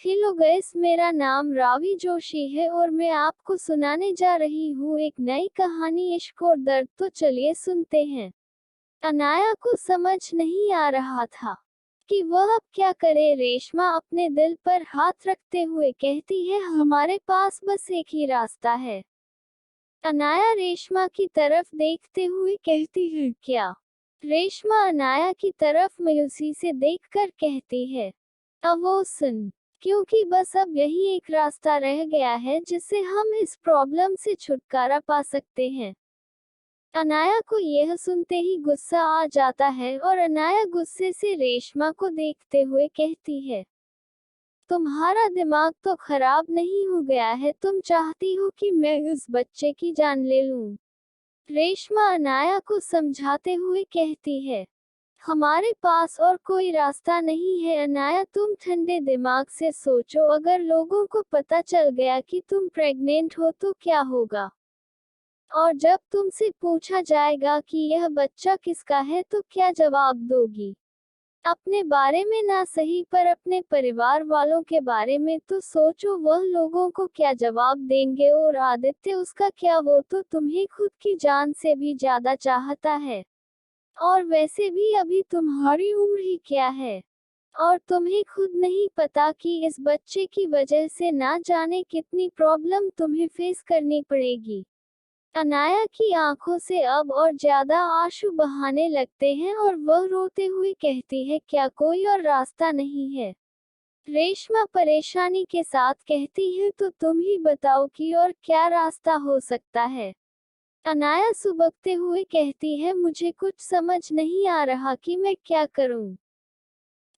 Hello guys, मेरा नाम रावी जोशी है और मैं आपको सुनाने जा रही हूँ एक नई कहानी इश्क और दर्द। तो चलिए सुनते हैं। अनाया को समझ नहीं आ रहा था कि वह अब क्या करे। रेशमा अपने दिल पर हाथ रखते हुए कहती है, हमारे पास बस एक ही रास्ता है। अनाया रेशमा की तरफ देखते हुए कहती है, क्या? रेशमा अनाया की तरफ मायूसी से देखकर कहती है, अब वो सुन, क्योंकि बस अब यही एक रास्ता रह गया है जिससे हम इस प्रॉब्लम से छुटकारा पा सकते हैं। अनाया को यह सुनते ही गुस्सा आ जाता है और अनाया गुस्से से रेशमा को देखते हुए कहती है, तुम्हारा दिमाग तो खराब नहीं हो गया है? तुम चाहती हो कि मैं उस बच्चे की जान ले लूं? रेशमा अनाया को समझाते हुए कहती है, हमारे पास और कोई रास्ता नहीं है। अनाया, तुम ठंडे दिमाग से सोचो, अगर लोगों को पता चल गया कि तुम प्रेग्नेंट हो तो क्या होगा? और जब तुमसे पूछा जाएगा कि यह बच्चा किसका है तो क्या जवाब दोगी? अपने बारे में ना सही पर अपने परिवार वालों के बारे में तो सोचो, वह लोगों को क्या जवाब देंगे? और आदित्य, उसका क्या? वो तो तुम्हें खुद की जान से भी ज्यादा चाहता है। और वैसे भी अभी तुम्हारी उम्र ही क्या है? और तुम्हें खुद नहीं पता कि इस बच्चे की वजह से ना जाने कितनी प्रॉब्लम तुम्हें फेस करनी पड़ेगी। अनाया की आंखों से अब और ज्यादा आंसू बहाने लगते हैं और वह रोते हुए कहती है, क्या कोई और रास्ता नहीं है? रेशमा परेशानी के साथ कहती है, तो तुम ही बताओ कि और क्या रास्ता हो सकता है? अनाया सुबकते हुए कहती है, मुझे कुछ समझ नहीं आ रहा कि मैं क्या करूं।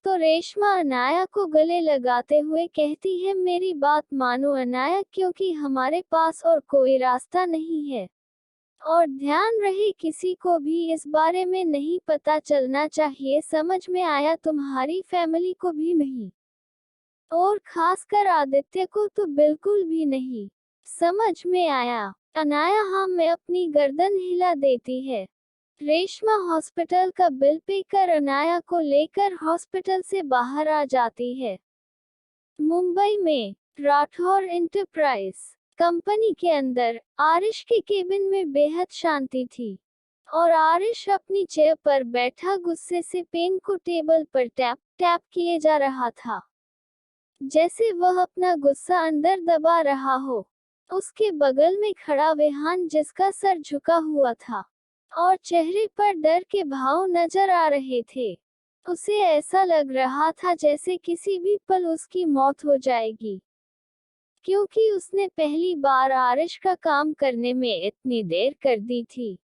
तो रेशमा अनाया को गले लगाते हुए कहती है, मेरी बात मानो अनाया, क्योंकि हमारे पास और कोई रास्ता नहीं है। और ध्यान रहे, किसी को भी इस बारे में नहीं पता चलना चाहिए, समझ में आया? तुम्हारी फैमिली को भी नहीं, और खासकर आदित्य को तो बिल्कुल भी नहीं। समझ में आया? अनाया हाँ में अपनी गर्दन हिला देती है। रेशमा हॉस्पिटल का बिल पे कर अनाया को लेकर हॉस्पिटल से बाहर आ जाती है। मुंबई में राठौर एंटरप्राइज कंपनी के अंदर आरिश के केबिन में बेहद शांति थी और आरिश अपनी चेयर पर बैठा गुस्से से पेन को टेबल पर टैप टैप किए जा रहा था, जैसे वह अपना गुस्सा अंदर दबा रहा हो। उसके बगल में खड़ा विहान, जिसका सर झुका हुआ था और चेहरे पर डर के भाव नजर आ रहे थे। उसे ऐसा लग रहा था जैसे किसी भी पल उसकी मौत हो जाएगी, क्योंकि उसने पहली बार आरिश का काम करने में इतनी देर कर दी थी,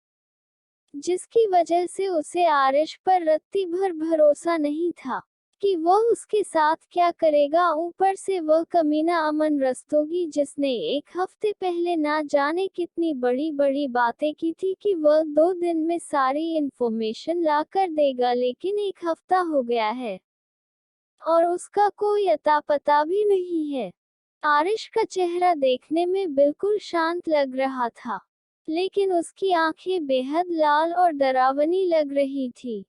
जिसकी वजह से उसे आरिश पर रत्ती भर भरोसा नहीं था कि वह उसके साथ क्या करेगा। ऊपर से वह कमीना अमन रस्तोगी, जिसने एक हफ्ते पहले ना जाने कितनी बड़ी बड़ी बातें की थी कि वह 2 दिन में सारी इंफॉर्मेशन ला कर देगा, लेकिन एक हफ्ता हो गया है और उसका कोई अता पता भी नहीं है। आरिश का चेहरा देखने में बिल्कुल शांत लग रहा था, लेकिन उसकी आंखें बेहद लाल और डरावनी लग रही थी,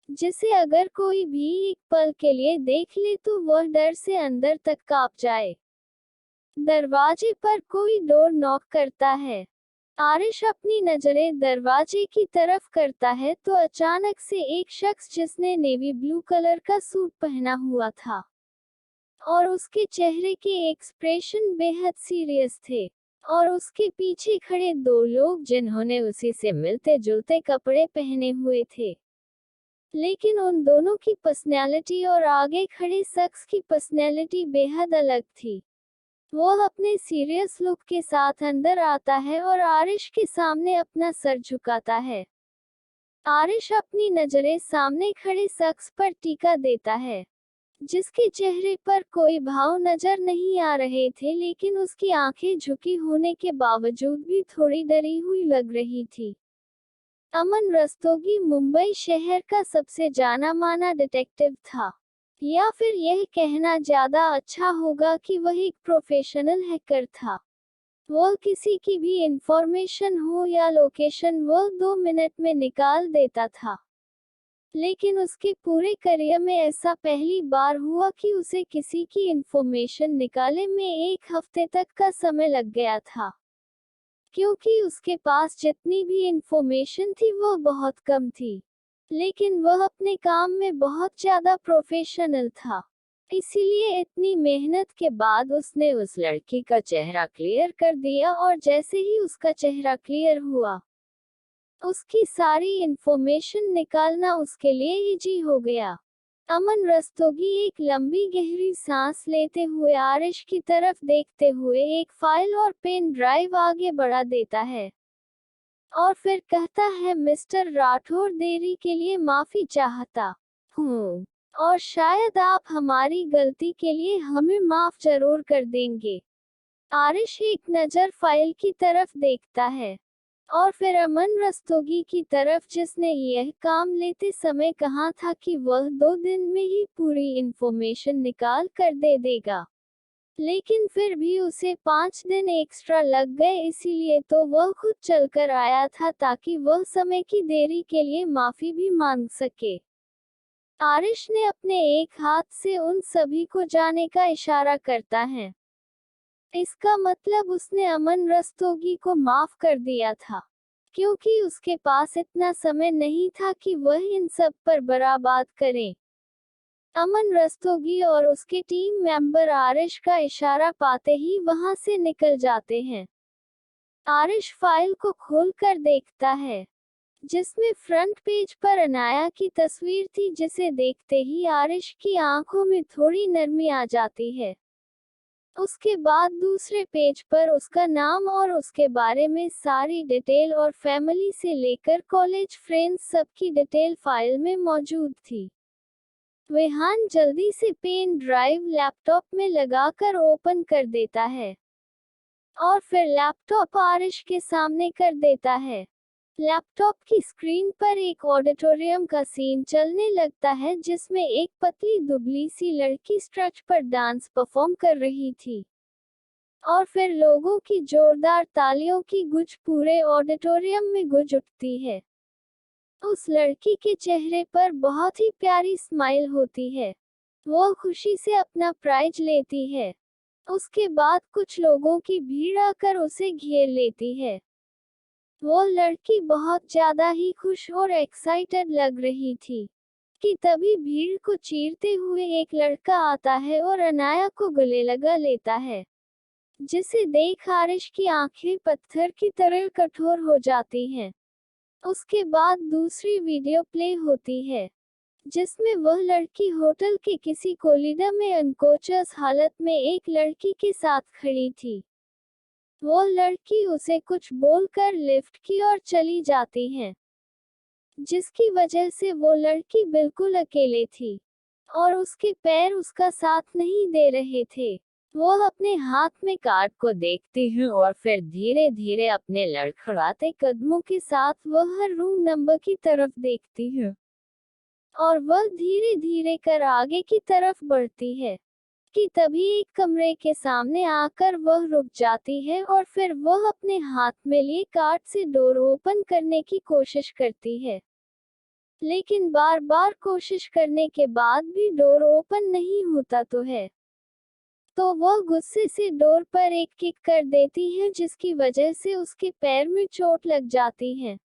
जिसे अगर कोई भी एक पल के लिए देख ले तो वह डर से अंदर तक कांप जाए। दरवाजे पर कोई डोर नॉक करता है। आरिश अपनी नजरें दरवाजे की तरफ करता है तो अचानक से एक शख्स, जिसने नेवी ब्लू कलर का सूट पहना हुआ था और उसके चेहरे के एक्सप्रेशन बेहद सीरियस थे, और उसके पीछे खड़े 2 लोग, जिन्होंने उसी से मिलते जुलते कपड़े पहने हुए थे, लेकिन उन दोनों की पर्सनैलिटी और आगे खड़े शख्स की पर्सनैलिटी बेहद अलग थी। वह अपने सीरियस लुक के साथ अंदर आता है और आरिश के सामने अपना सर झुकाता है। आरिश अपनी नजरें सामने खड़े शख्स पर टिका देता है, जिसके चेहरे पर कोई भाव नजर नहीं आ रहे थे, लेकिन उसकी आंखें झुकी होने के बावजूद भी थोड़ी डरी हुई लग रही थी। अमन रस्तोगी मुंबई शहर का सबसे जाना माना डिटेक्टिव था, या फिर यह कहना ज्यादा अच्छा होगा कि वह एक प्रोफेशनल हैकर था। वह किसी की भी इंफॉर्मेशन हो या लोकेशन, वह 2 मिनट में निकाल देता था। लेकिन उसके पूरे करियर में ऐसा पहली बार हुआ कि उसे किसी की इंफॉर्मेशन निकालने में 1 हफ्ते तक का समय लग गया था, क्योंकि उसके पास जितनी भी इंफॉर्मेशन थी वो बहुत कम थी। लेकिन वह अपने काम में बहुत ज्यादा प्रोफेशनल था, इसीलिए इतनी मेहनत के बाद उसने उस लड़की का चेहरा क्लियर कर दिया, और जैसे ही उसका चेहरा क्लियर हुआ, उसकी सारी इंफॉर्मेशन निकालना उसके लिए इजी हो गया। अमन रस्तोगी एक लंबी गहरी सांस लेते हुए आरिश की तरफ देखते हुए एक फाइल और पेन ड्राइव आगे बढ़ा देता है, और फिर कहता है, मिस्टर राठौर, देरी के लिए माफी चाहता हूँ, और शायद आप हमारी गलती के लिए हमें माफ जरूर कर देंगे। आरिश एक नज़र फाइल की तरफ देखता है, और फिर अमन रस्तोगी की तरफ, जिसने यह काम लेते समय कहा था कि वह 2 दिन में ही पूरी इंफॉर्मेशन निकाल कर दे देगा, लेकिन फिर भी उसे 5 दिन एक्स्ट्रा लग गए, इसीलिए तो वह खुद चलकर आया था ताकि वह समय की देरी के लिए माफी भी मांग सके। आरिश ने अपने एक हाथ से उन सभी को जाने का इशारा करता है। इसका मतलब उसने अमन रस्तोगी को माफ कर दिया था, क्योंकि उसके पास इतना समय नहीं था कि वह इन सब पर बर्बाद करे। अमन रस्तोगी और उसके टीम मेंबर आरिश का इशारा पाते ही वहां से निकल जाते हैं। आरिश फाइल को खोलकर देखता है, जिसमें फ्रंट पेज पर अनाया की तस्वीर थी, जिसे देखते ही आरिश की आंखों में थोड़ी नरमी आ जाती है। उसके बाद दूसरे पेज पर उसका नाम और उसके बारे में सारी डिटेल और फैमिली से लेकर कॉलेज फ्रेंड्स सबकी डिटेल फाइल में मौजूद थी। वेहान जल्दी से पेन ड्राइव लैपटॉप में लगाकर ओपन कर देता है, और फिर लैपटॉप आरिश के सामने कर देता है। लैपटॉप की स्क्रीन पर एक ऑडिटोरियम का सीन चलने लगता है, जिसमें एक पतली दुबली सी लड़की स्ट्रेच पर डांस परफॉर्म कर रही थी, और फिर लोगों की जोरदार तालियों की गूंज पूरे ऑडिटोरियम में गूंज उठती है। उस लड़की के चेहरे पर बहुत ही प्यारी स्माइल होती है। वो खुशी से अपना प्राइज लेती है। उसके बाद कुछ लोगों की भीड़ आकर उसे घेर लेती है। वो लड़की बहुत ज्यादा ही खुश और एक्साइटेड लग रही थी कि तभी भीड़ को चीरते हुए एक लड़का आता है और अनाया को गले लगा लेता है, जिसे देख आरिश की आंखें पत्थर की तरह कठोर हो जाती हैं। उसके बाद दूसरी वीडियो प्ले होती है, जिसमें वह लड़की होटल के किसी कॉरिडोर में अनकॉन्शियस हालत में एक लड़की के साथ खड़ी थी। वो लड़की उसे कुछ बोलकर लिफ्ट की ओर चली जाती है, जिसकी वजह से वो लड़की बिल्कुल अकेले थी, और उसके पैर उसका साथ नहीं दे रहे थे। वो अपने हाथ में कार्ड को देखती है और फिर धीरे धीरे अपने लड़खड़ाते कदमों के साथ वह हर रूम नंबर की तरफ देखती है, और वह धीरे धीरे कर आगे की तरफ बढ़ती है कि तभी एक कमरे के सामने आकर वह रुक जाती है, और फिर वह अपने हाथ में लिए कार्ड से डोर ओपन करने की कोशिश करती है। लेकिन बार बार कोशिश करने के बाद भी डोर ओपन नहीं होता तो वह गुस्से से डोर पर एक किक कर देती है, जिसकी वजह से उसके पैर में चोट लग जाती है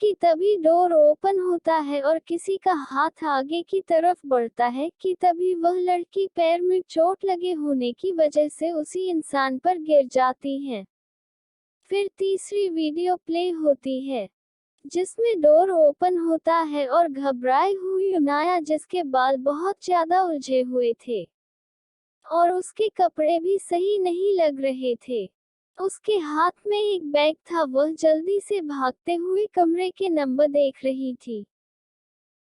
कि तभी डोर ओपन होता है और किसी का हाथ आगे की तरफ बढ़ता है कि तभी वह लड़की पैर में चोट लगे होने की वजह से उसी इंसान पर गिर जाती है। फिर तीसरी वीडियो प्ले होती है, जिसमें डोर ओपन होता है और घबराई हुई अनाया, जिसके बाल बहुत ज्यादा उलझे हुए थे और उसके कपड़े भी सही नहीं लग रहे थे, उसके हाथ में एक बैग था। वह जल्दी से भागते हुए कमरे के नंबर देख रही थी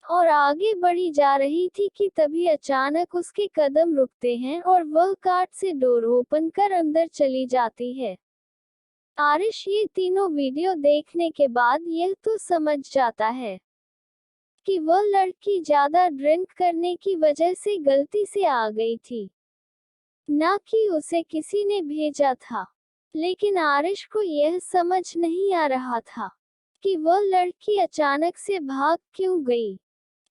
और आगे बढ़ी जा रही थी कि तभी अचानक उसके कदम रुकते हैं और वह कार्ड से डोर ओपन कर अंदर चली जाती है। आरिश ये तीनों वीडियो देखने के बाद यह तो समझ जाता है कि वह लड़की ज्यादा ड्रिंक करने की वजह से गलती से आ गई थी, ना कि उसे किसी ने भेजा था। लेकिन आरिश को यह समझ नहीं आ रहा था कि वह लड़की अचानक से भाग क्यों गई।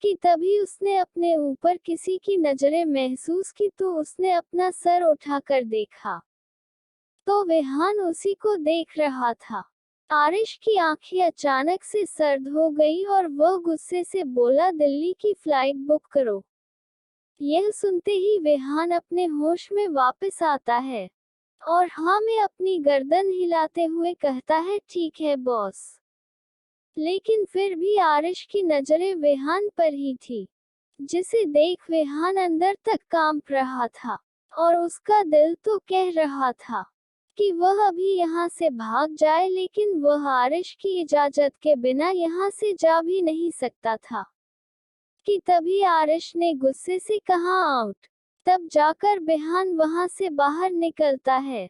कि तभी उसने अपने ऊपर किसी की नजरें महसूस की तो उसने अपना सर उठाकर देखा तो विहान उसी को देख रहा था। आरिश की आंखें अचानक से सर्द हो गई और वह गुस्से से बोला, दिल्ली की फ्लाइट बुक करो। यह सुनते ही विहान अपने होश में वापस आता है और हाँ में अपनी गर्दन हिलाते हुए कहता है, ठीक है बॉस। लेकिन फिर भी आरिश की नजरें विहान पर ही थी, जिसे देख विहान अंदर तक कांप रहा था और उसका दिल तो कह रहा था कि वह अभी यहाँ से भाग जाए, लेकिन वह आरिश की इजाजत के बिना यहाँ से जा भी नहीं सकता था। कि तभी आरिश ने गुस्से से कहा, आउट। तब जाकर विहान वहां से बाहर निकलता है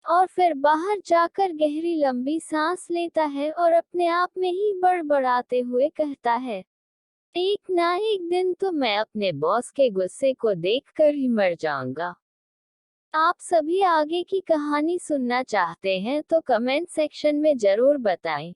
और फिर बाहर जाकर गहरी लंबी सांस लेता है और अपने आप में ही बड़बड़ाते हुए कहता है, एक ना एक दिन तो मैं अपने बॉस के गुस्से को देखकर ही मर जाऊंगा। आप सभी आगे की कहानी सुनना चाहते हैं तो कमेंट सेक्शन में जरूर बताएं।